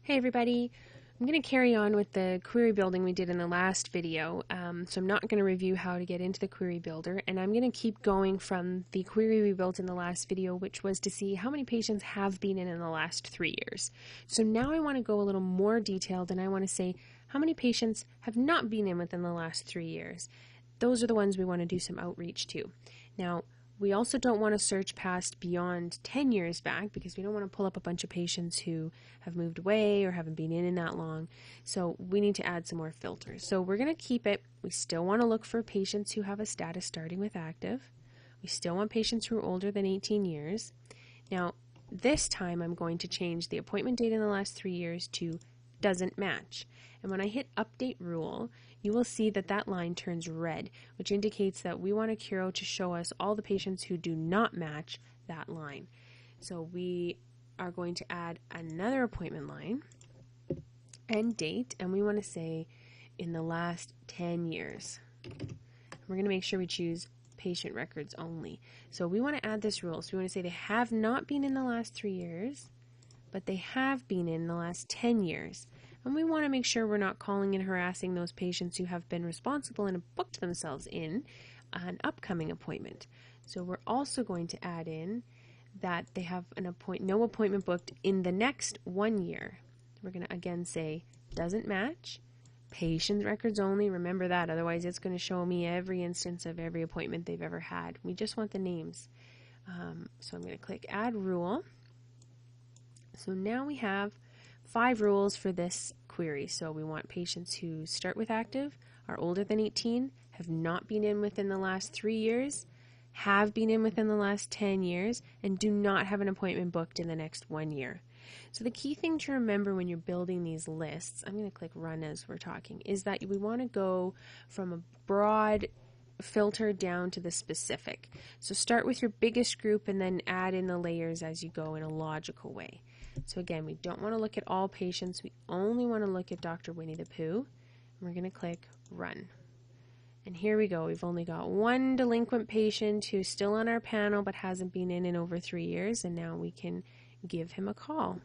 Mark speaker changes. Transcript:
Speaker 1: Hey everybody, I'm going to carry on with the query building we did in the last video. So I'm not going to review how to get into the query builder, and I'm going to keep going from the query we built in the last video, which was to see how many patients have been in the last 3 years. So now I want to go a little more detailed, and I want to say how many patients have not been in within the last 3 years. Those are the ones we want to do some outreach to. Now, we also don't want to search past beyond 10 years back because we don't want to pull up a bunch of patients who have moved away or haven't been in that long. So we need to add some more filters. So we're going to keep it. We still want to look for patients who have a status starting with active. We still want patients who are older than 18 years. Now, this time I'm going to change the appointment date in the last 3 years to doesn't match. And when I hit update rule, you will see that that line turns red, which indicates that we want Accuro to show us all the patients who do not match that line. So we are going to add another appointment line and date, and we want to say in the last 10 years. We're going to make sure we choose patient records only. So we want to add this rule. So we want to say they have not been in the last 3 years, but they have been in the last 10 years. And we want to make sure we're not calling and harassing those patients who have been responsible and have booked themselves in an upcoming appointment. So we're also going to add in that they have no appointment booked in the next 1 year. We're going to again say doesn't match, patient records only. Remember that, otherwise it's going to show me every instance of every appointment they've ever had. We just want the names. So I'm going to click add rule. So now we have 5 rules for this query. So we want patients who start with active, are older than 18, have not been in within the last 3 years, have been in within the last 10 years, and do not have an appointment booked in the next 1 year. So the key thing to remember when you're building these lists, I'm going to click run as we're talking, is that we want to go from a broad filter down to the specific. So start with your biggest group and then add in the layers as you go in a logical way. So again, we don't want to look at all patients. We only want to look at Dr. Winnie the Pooh. And we're going to click Run. And here we go. We've only got one delinquent patient who's still on our panel but hasn't been in over 3 years, and now we can give him a call.